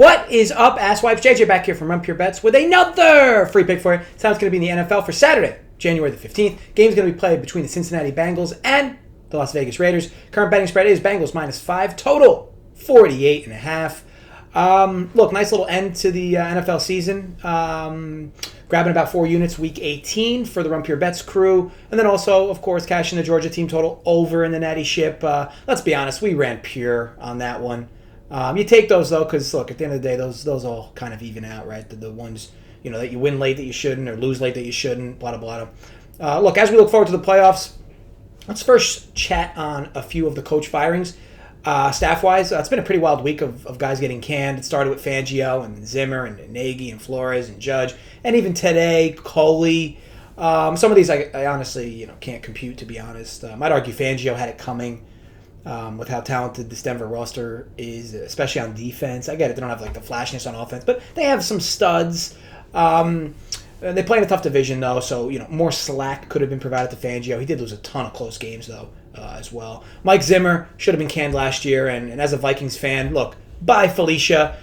What is up, asswipes? JJ back here from Run Pure Bets with another free pick for you. Sounds going to be in the NFL for Saturday, January the 15th. Game's going to be played between the Cincinnati Bengals and the Las Vegas Raiders. Current betting spread is Bengals -5, total 48.5. Look, nice little end to the NFL season. Grabbing about 4 units week 18 for the Run Pure Bets crew. And then also, of course, cashing the Georgia team total over in the Natty Ship. Let's be honest, we ran pure on that one. You take those, though, because, look, at the end of the day, those all kind of even out, right? The ones, that you win late that you shouldn't or lose late that you shouldn't, blah, blah, blah. Look, as we look forward to the playoffs, let's first chat on a few of the coach firings. Staff-wise, it's been a pretty wild week of guys getting canned. It started with Fangio and Zimmer and Nagy and Flores and Judge. And even today, Coley. Some of these I honestly can't compute, to be honest. I'd argue Fangio had it coming. With how talented this Denver roster is, especially on defense. I get it, they don't have the flashiness on offense, but they have some studs. They play in a tough division, though, so more slack could have been provided to Fangio. He did lose a ton of close games, though, as well. Mike Zimmer should have been canned last year, and as a Vikings fan, look, bye, Felicia.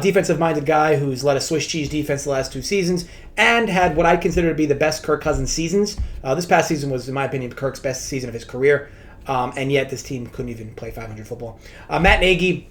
Defensive-minded guy who's led a Swiss cheese defense the last 2 seasons and had what I consider to be the best Kirk Cousins seasons. This past season was, in my opinion, Kirk's best season of his career. And yet this team couldn't even play 500 football. Matt Nagy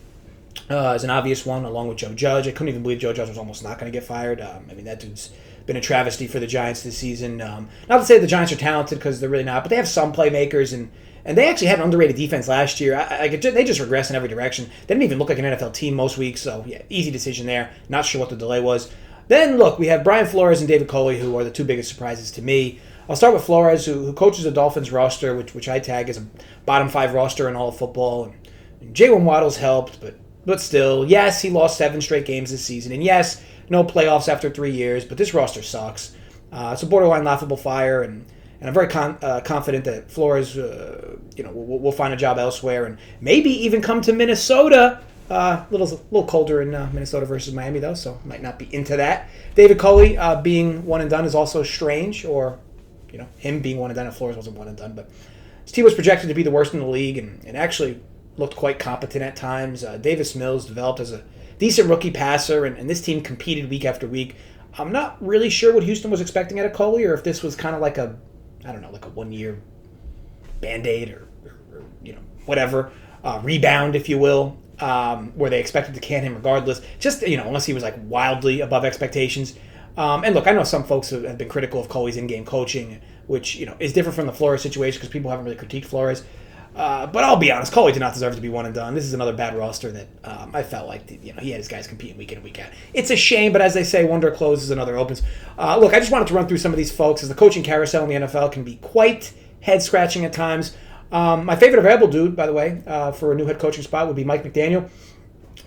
is an obvious one, along with Joe Judge. I couldn't even believe Joe Judge was almost not going to get fired. That dude's been a travesty for the Giants this season. Not to say the Giants are talented, because they're really not, but they have some playmakers, and they actually had an underrated defense last year. They just regress in every direction. They didn't even look like an NFL team most weeks, so yeah, easy decision there. Not sure what the delay was. Then, look, we have Brian Flores and David Coley, who are the 2 biggest surprises to me. I'll start with Flores, who coaches the Dolphins roster, which I tag as a bottom 5 roster in all of football. And Jalen Waddle's helped, but still, yes, he lost 7 straight games this season. And yes, no playoffs after 3 years, but this roster sucks. It's a borderline laughable fire, and I'm very confident that Flores will find a job elsewhere and maybe even come to Minnesota. A little colder in Minnesota versus Miami, though, so might not be into that. David Coley being one and done is also strange, or him being one and done, and Flores wasn't one and done. But his team was projected to be the worst in the league and actually looked quite competent at times. Davis Mills developed as a decent rookie passer, and this team competed week after week. I'm not really sure what Houston was expecting out of Coley, or if this was kind of like a 1-year Band-Aid or whatever, rebound, if you will, where they expected to can him regardless. Just, unless he was wildly above expectations. And look, I know some folks have been critical of Coley's in-game coaching, which is different from the Flores situation because people haven't really critiqued Flores. But I'll be honest, Coley did not deserve to be one and done. This is another bad roster that I felt like he had his guys competing week in and week out. It's a shame, but as they say, one door closes, another opens. Look, I just wanted to run through some of these folks, as the coaching carousel in the NFL can be quite head-scratching at times. My favorite available dude, by the way, for a new head coaching spot would be Mike McDaniel,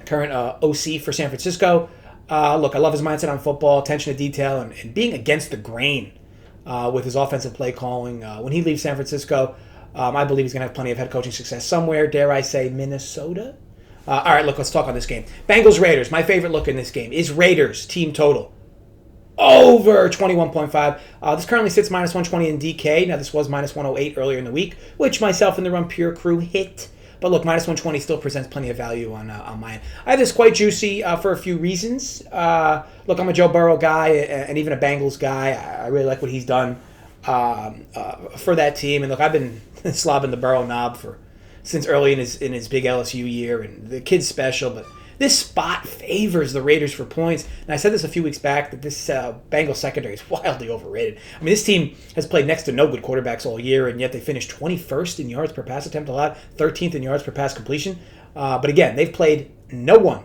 current OC for San Francisco. Look, I love his mindset on football, attention to detail, and being against the grain with his offensive play calling. When he leaves San Francisco, I believe he's going to have plenty of head coaching success somewhere, dare I say, Minnesota? All right, look, let's talk on this game. Bengals-Raiders. My favorite look in this game is Raiders team total over 21.5. This currently sits -120 in DK. Now, this was -108 earlier in the week, which myself and the Run Pure crew hit. But look, -120 still presents plenty of value on my end. I have this quite juicy for a few reasons. Look, I'm a Joe Burrow guy and even a Bengals guy. I really like what he's done for that team. And look, I've been slobbing the Burrow knob since early in his big LSU year, and the kid's special. But this spot favors the Raiders for points. And I said this a few weeks back, that this Bengals secondary is wildly overrated. I mean, this team has played next to no good quarterbacks all year, and yet they finished 21st in yards per pass attempt allowed, 13th in yards per pass completion. But again, they've played no one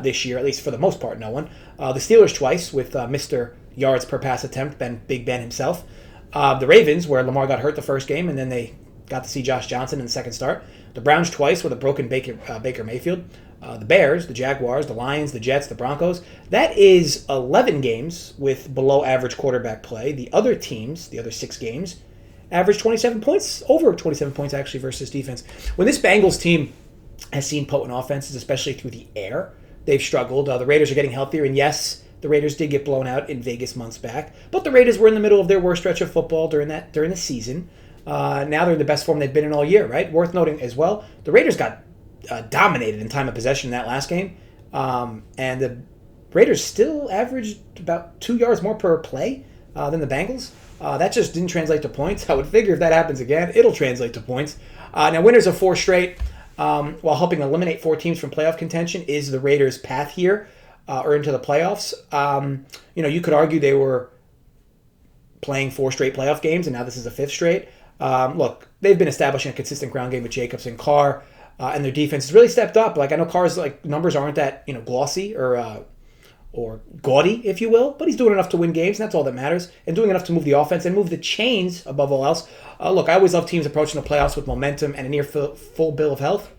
this year, at least for the most part, no one. The Steelers twice with Mr. Yards per pass attempt, Big Ben himself. The Ravens, where Lamar got hurt the first game, and then they got to see Josh Johnson in the second start. The Browns twice with a broken Baker Mayfield. The Bears, the Jaguars, the Lions, the Jets, the Broncos. That is 11 games with below-average quarterback play. The other teams, the other 6 games, average 27 points, over 27 points actually versus defense. When this Bengals team has seen potent offenses, especially through the air, they've struggled. The Raiders are getting healthier, and yes, the Raiders did get blown out in Vegas months back, but the Raiders were in the middle of their worst stretch of football during the season. Now they're in the best form they've been in all year, right? Worth noting as well, the Raiders got dominated in time of possession in that last game. And the Raiders still averaged about 2 yards more per play than the Bengals. That just didn't translate to points. I would figure if that happens again, it'll translate to points. Now, winners of 4 straight, while helping eliminate 4 teams from playoff contention, is the Raiders' path here or into the playoffs. You could argue they were playing 4 straight playoff games, and now this is a 5th straight. Look, they've been establishing a consistent ground game with Jacobs and Carr, and their defense has really stepped up. Like, I know Carr's numbers aren't that glossy or gaudy, if you will, but he's doing enough to win games, and that's all that matters, and doing enough to move the offense and move the chains above all else. Look, I always love teams approaching the playoffs with momentum and a near full bill of health.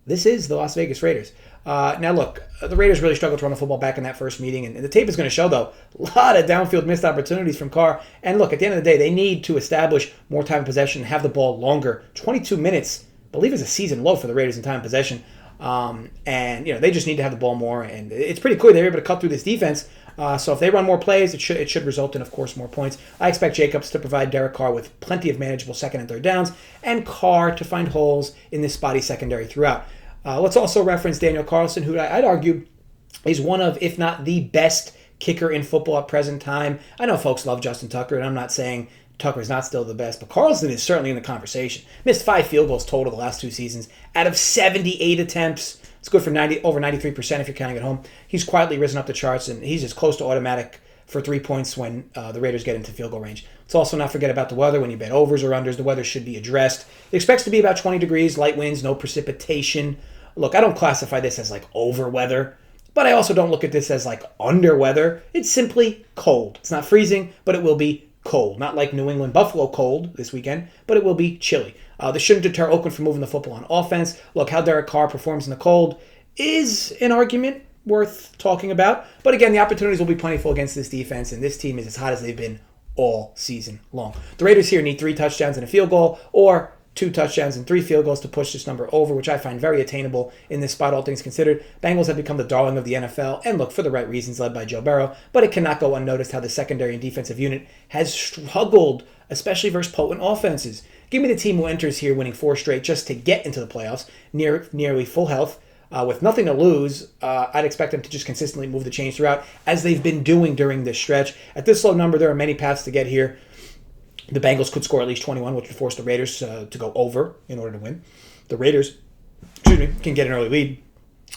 This is the Las Vegas Raiders. Now, look, the Raiders really struggled to run the football back in that first meeting, and the tape is going to show, though, a lot of downfield missed opportunities from Carr. And look, at the end of the day, they need to establish more time of possession and have the ball longer. 22 minutes, I believe, is a season low for the Raiders in time of possession. They just need to have the ball more, and it's pretty clear they're able to cut through this defense. So if they run more plays, it should result in, of course, more points. I expect Jacobs to provide Derek Carr with plenty of manageable second and third downs, and Carr to find holes in this spotty secondary throughout. Let's also reference Daniel Carlson, who I'd argue is one of, if not the best kicker in football at present time. I know folks love Justin Tucker, and I'm not saying Tucker's not still the best, but Carlson is certainly in the conversation. Missed 5 field goals total the last 2 seasons out of 78 attempts. It's good for over 93% if you're counting at home. He's quietly risen up the charts, and he's as close to automatic for 3 points when the Raiders get into field goal range. Let's also not forget about the weather. When you bet overs or unders, the weather should be addressed. It expects to be about 20 degrees, light winds, no precipitation. Look, I don't classify this as over weather, but I also don't look at this as under weather. It's simply cold. It's not freezing, but it will be cold. Not like New England Buffalo cold this weekend, but it will be chilly. This shouldn't deter Oakland from moving the football on offense. Look, how Derek Carr performs in the cold is an argument worth talking about. But again, the opportunities will be plentiful against this defense, and this team is as hot as they've been all season long. The Raiders here need 3 touchdowns and a field goal, or 2 touchdowns and 3 field goals to push this number over, which I find very attainable in this spot, all things considered. Bengals have become the darling of the NFL, and look, for the right reasons, led by Joe Burrow, but it cannot go unnoticed how the secondary and defensive unit has struggled, especially versus potent offenses. Give me the team who enters here winning 4 straight just to get into the playoffs, nearly full health, with nothing to lose. I'd expect them to just consistently move the chains throughout, as they've been doing during this stretch. At this low number, there are many paths to get here. The Bengals could score at least 21, which would force the Raiders to go over in order to win. The Raiders, can get an early lead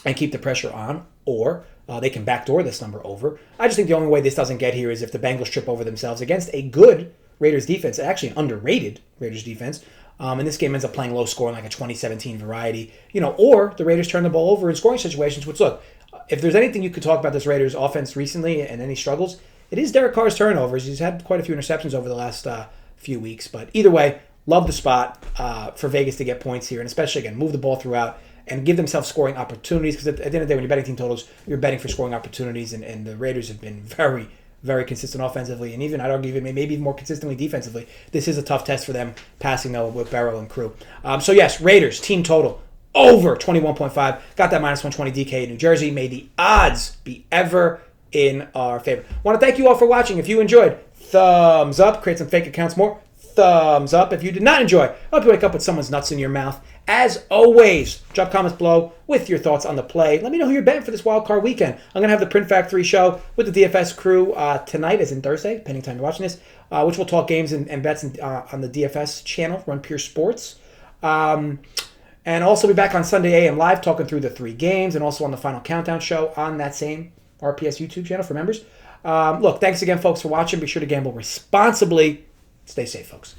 and keep the pressure on, or they can backdoor this number over. I just think the only way this doesn't get here is if the Bengals trip over themselves against a good Raiders defense, actually an underrated Raiders defense, and this game ends up playing low scoring, like a 2017 variety, or the Raiders turn the ball over in scoring situations, which, look, if there's anything you could talk about this Raiders offense recently and any struggles, it is Derek Carr's turnovers. He's had quite a few interceptions over the last few weeks. But either way, love the spot for Vegas to get points here, and especially, again, move the ball throughout and give themselves scoring opportunities, because at the end of the day, when you're betting team totals, you're betting for scoring opportunities, and the Raiders have been very, very consistent offensively, and even, I'd argue, even maybe even more consistently defensively. This is a tough test for them, passing, though, with Burrow and crew. So, yes, Raiders, team total, over 21.5. Got that minus 120 DK in New Jersey. May the odds be ever in our favor. Want to thank you all for watching. If you enjoyed, thumbs up. Create some fake accounts more. Thumbs up. If you did not enjoy, I hope you wake up with someone's nuts in your mouth. As always, drop comments below with your thoughts on the play. Let me know who you're betting for this Wildcard Weekend. I'm going to have the Print Factory show with the DFS crew tonight, as in Thursday, depending on time you're watching this, which we'll talk games and bets on the DFS channel, Run Pure Sports. And also be back on Sunday AM Live talking through the 3 games, and also on the Final Countdown show on that same RPS YouTube channel for members. Look, thanks again, folks, for watching. Be sure to gamble responsibly. Stay safe, folks.